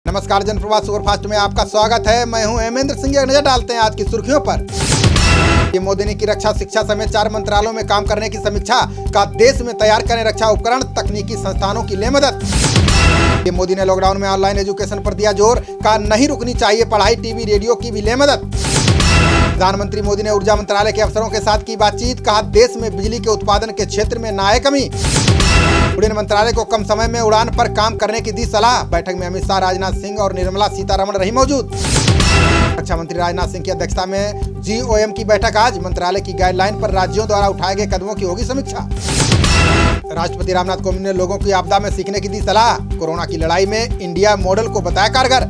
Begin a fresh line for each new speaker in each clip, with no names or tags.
नमस्कार, जनप्रवाद सुपरफास्ट में आपका स्वागत है। मैं हूं हेमेंद्र सिंह। नजर डालते हैं आज की सुर्खियों पर। पीएम मोदी ने की रक्षा, शिक्षा समेत 4 मंत्रालयों में काम करने की समीक्षा। का देश में तैयार करें रक्षा उपकरण, तकनीकी संस्थानों की ले मदद। पीएम मोदी ने लॉकडाउन में ऑनलाइन एजुकेशन पर दिया जोर। का नहीं रुकनी चाहिए पढ़ाई, टीवी रेडियो की भी ले मदद। प्रधानमंत्री मोदी ने ऊर्जा मंत्रालय के अफसरों के साथ की बातचीत। कहा देश में बिजली के उत्पादन के क्षेत्र में न आए कमी। उड़ान मंत्रालय को कम समय में उड़ान पर काम करने की दी सलाह। बैठक में अमित शाह, राजनाथ सिंह और निर्मला सीतारमण रही मौजूद। रक्षा मंत्री राजनाथ सिंह की अध्यक्षता में GOM की बैठक आज। मंत्रालय की गाइडलाइन पर राज्यों द्वारा उठाए गए कदमों की होगी समीक्षा। राष्ट्रपति रामनाथ कोविंद ने लोगों की आपदा में सीखने की दी सलाह। कोरोना की लड़ाई में इंडिया मॉडल को बताया कारगर।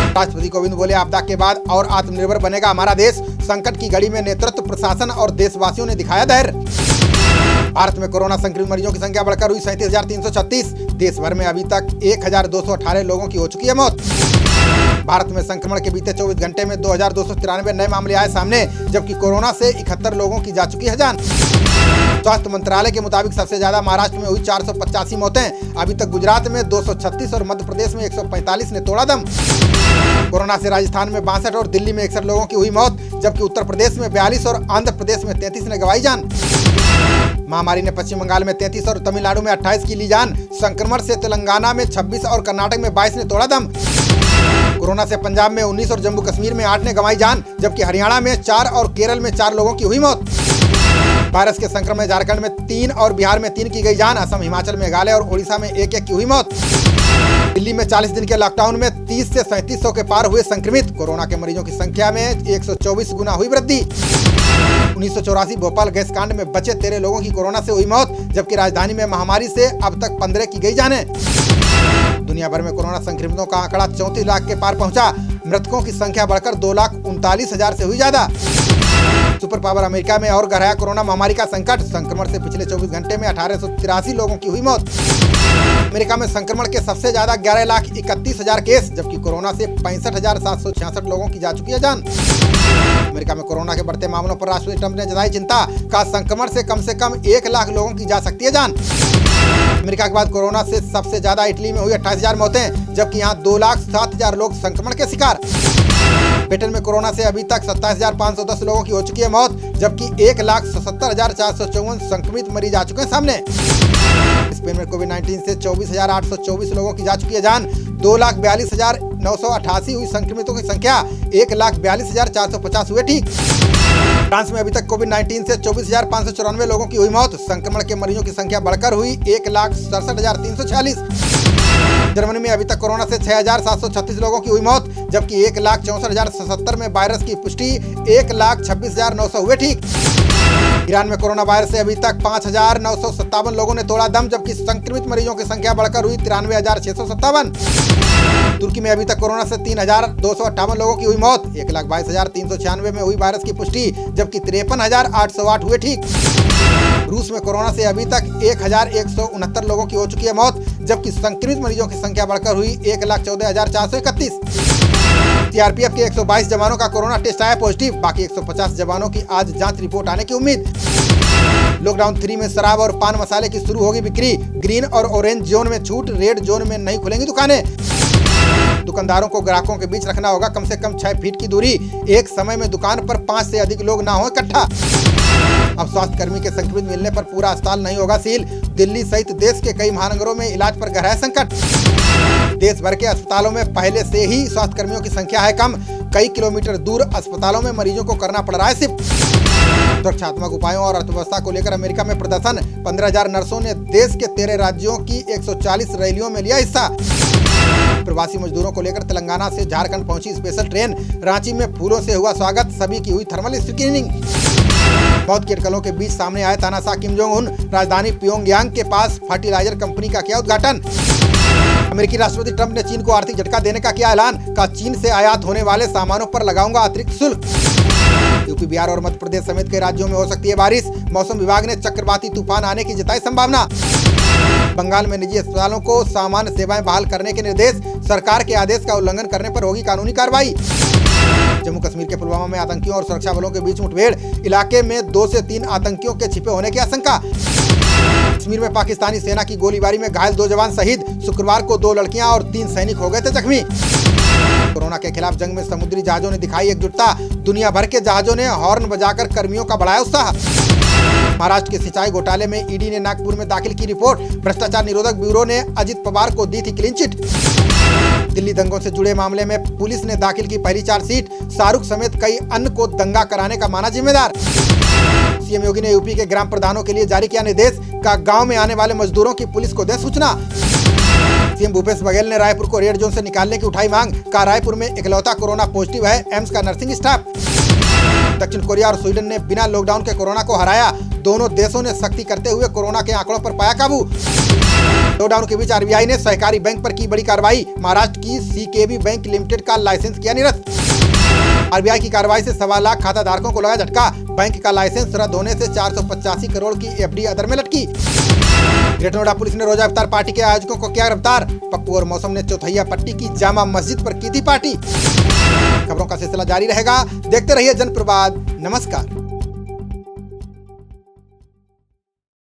राष्ट्रपति कोविंद बोले, आपदा के बाद और आत्मनिर्भर बनेगा हमारा देश। संकट की घड़ी में नेतृत्व, प्रशासन और देशवासियों ने दिखाया धैर्य। भारत में कोरोना संक्रमित मरीजों की संख्या बढ़कर हुई 37,336। देश भर में अभी तक 1,218 लोगों की हो चुकी है मौत। भारत में संक्रमण के बीते 24 घंटे में 2,293 नए मामले आए सामने, जबकि कोरोना से 71 लोगों की जा चुकी है जान। स्वास्थ्य मंत्रालय के मुताबिक सबसे ज्यादा महाराष्ट्र में हुई 485 मौतें। अभी तक गुजरात में 236 और मध्य प्रदेश में 145 ने तोड़ा दम। कोरोना से राजस्थान में 62 और दिल्ली में 61 लोगों की हुई मौत, जबकि उत्तर प्रदेश में 42 और आंध्र प्रदेश में 33 ने गंवाई जान। महामारी ने पश्चिम बंगाल में 33 और तमिलनाडु में 28 की ली जान। संक्रमण से तेलंगाना में 26 और कर्नाटक में 22 ने तोड़ा दम। कोरोना से पंजाब में 19 और जम्मू कश्मीर में 8 ने गंवाई जान, जबकि हरियाणा में 4 और केरल में 4 लोगों की हुई मौत। वायरस के संक्रमण में झारखंड में 3 और बिहार में 3 की गई जान। असम, हिमाचल, मेघालय और ओडिशा में 1-1 की हुई मौत। दिल्ली में 40 दिन के लॉकडाउन में 30 से 3700 के पार हुए संक्रमित। कोरोना के मरीजों की संख्या में 124 गुना हुई वृद्धि। 1984 भोपाल गैस कांड में बचे 13 लोगों की कोरोना से हुई मौत, जबकि राजधानी में महामारी से अब तक 15 की गई जानें। दुनिया भर में कोरोना संक्रमितों का आंकड़ा 34 लाख के पार पहुंचा। मृतकों की संख्या बढ़कर 2,39,000 से हुई ज्यादा। सुपर पावर अमेरिका में और गहराया कोरोना महामारी का संकट। संक्रमण से पिछले 24 घंटे में 1883 लोगों की हुई मौत। अमेरिका में संक्रमण के सबसे ज्यादा 11,31,000 केस, जबकि कोरोना से 65,766 लोगों की जा चुकी है जान। अमेरिका में कोरोना के बढ़ते मामलों पर राष्ट्रपति ट्रंप ने जताई चिंता। का संक्रमण से कम 1 लाख लोगों की जा सकती है जान। अमेरिका के बाद कोरोना से सबसे ज्यादा इटली में हुई 28,000 मौतें, जबकि यहाँ 2,07,000 लोग संक्रमण के शिकार। ब्रिटेन में कोरोना से अभी तक 27,510 लोगों की हो चुकी है मौत, जबकि 1,77,454 संक्रमित मरीज आ चुके हैं सामने। स्पेन में कोविड-19 से 24,824 लोगों की जा चुकी है जान। 2,42,988 हुई संक्रमितों की संख्या। 1,42,450 हुए ठीक। फ्रांस में अभी तक कोविड-19 से 24,594 लोगों की हुई मौत। संक्रमण के मरीजों की संख्या बढ़कर हुई 1,67,346। जर्मनी में अभी तक कोरोना से 6,736 लोगों की हुई मौत, जबकि 1,64,077 में वायरस की पुष्टि। 1,26,900 हुए ठीक। ईरान में कोरोना वायरस से अभी तक 5,957 लोगों ने तोड़ा दम, जबकि संक्रमित मरीजों की संख्या बढ़कर हुई 93,657। तुर्की में अभी तक कोरोना से 3,258 लोगों की हुई मौत। 1,22,396 में हुई वायरस की पुष्टि, जबकि 53,808 हुए ठीक। रूस में कोरोना से अभी तक 1,169 लोगों की हो चुकी है मौत, जबकि संक्रमित मरीजों की संख्या बढ़कर हुई 1,14,431। CRPF के 122 जवानों का कोरोना टेस्ट आया पॉजिटिव। बाकी 150 जवानों की आज जांच रिपोर्ट आने की उम्मीद। लॉकडाउन 3 में शराब और पान मसाले की शुरू होगी बिक्री। ग्रीन और ऑरेंज जोन में छूट, रेड जोन में नहीं खुलेंगी दुकानें। दुकानदारों को ग्राहकों के बीच रखना होगा कम से कम 6 फीट की दूरी। एक समय में दुकान पर 5 से अधिक लोग ना हो इकट्ठा। अब स्वास्थ्य कर्मी के संक्रमित मिलने पर पूरा अस्पताल नहीं होगा सील। दिल्ली सहित देश के कई महानगरों में इलाज पर गहरा संकट। देश भर के अस्पतालों में पहले से ही स्वास्थ्य कर्मियों की संख्या है कम। कई किलोमीटर दूर अस्पतालों में मरीजों को करना पड़ रहा है शिफ्ट। सुरक्षात्मक उपायों और अर्थव्यवस्था को लेकर अमेरिका में प्रदर्शन। 15,000 नर्सों ने देश के 13 राज्यों की 140 रैलियों में लिया हिस्सा। प्रवासी मजदूरों को लेकर तेलंगाना से झारखंड पहुंची स्पेशल ट्रेन। रांची में फूलों से हुआ स्वागत, सभी की हुई थर्मल स्क्रीनिंग। मौत की अटकलों के बीच सामने आए तानाशाह किम जोंग उन। राजधानी प्योंगयांग के पास फर्टिलाइजर कंपनी का किया उद्घाटन। अमेरिकी राष्ट्रपति ट्रंप ने चीन को आर्थिक झटका देने का किया ऐलान। का चीन से आयात होने वाले सामानों पर लगाऊंगा अतिरिक्त शुल्क। यूपी, बिहार और मध्य प्रदेश समेत कई राज्यों में हो सकती है बारिश। मौसम विभाग ने चक्रवाती तूफान आने की जताई संभावना। बंगाल में निजी अस्पतालों को सामान्य सेवाएं बहाल करने के निर्देश। सरकार के आदेश का उल्लंघन करने पर होगी कानूनी कार्रवाई। जम्मू कश्मीर के पुलवामा में आतंकियों और सुरक्षा बलों के बीच मुठभेड़। इलाके में 2 से 3 आतंकियों के छिपे होने की आशंका। कश्मीर में पाकिस्तानी सेना की गोलीबारी में घायल 2 जवान शहीद। शुक्रवार को 2 लड़कियां और 3 सैनिक हो गए थे जख्मी। कोरोना के खिलाफ जंग में समुद्री जहाजों ने दिखाई एकजुटता। दुनिया भर के जहाजों ने हॉर्न बजाकर कर्मियों का बढ़ाया उत्साह। महाराष्ट्र के सिंचाई घोटाले में ईडी ने नागपुर में दाखिल की रिपोर्ट। भ्रष्टाचार निरोधक ब्यूरो ने अजित पवार को दी थी क्लीन चिट। दिल्ली दंगों से जुड़े मामले में पुलिस ने दाखिल की पहली चार्जशीट। शाहरुख समेत कई अन्य को दंगा कराने का माना जिम्मेदार। सीएम योगी ने यूपी के ग्राम प्रधानों के लिए जारी किया निर्देश का गांव में आने वाले मजदूरों की पुलिस को दे सूचना। सीएम भूपेश बघेल ने रायपुर को रेड जोन से निकालने की उठाई मांग। कहा रायपुर में इकलौता कोरोना पॉजिटिव है एम्स का नर्सिंग स्टाफ। दक्षिण कोरिया और स्वीडन ने बिना लॉकडाउन के कोरोना को हराया। दोनों देशों ने सख्ती करते हुए कोरोना के आंकड़ों पर पाया काबू। लॉकडाउन के बीच आरबीआई ने सहकारी बैंक पर की बड़ी कार्रवाई। महाराष्ट्र की सीकेबी बैंक लिमिटेड का लाइसेंस किया निरस्त। आरबीआई की कार्रवाई से 1.25 लाख खाता धारकों को लगा झटका। बैंक का लाइसेंस रद्द होने से 485 करोड़ की एफडी अदर में लटकी। ग्रेटर नोएडा पुलिस ने रोजा इफ्तार पार्टी के आयोजकों को किया गिरफ्तार। पप्पू और मौसम ने चौथैया पट्टी की जामा मस्जिद पर की थी पार्टी। खबरों का सिलसिला जारी रहेगा, देखते रहिए जनप्रवाद। नमस्कार।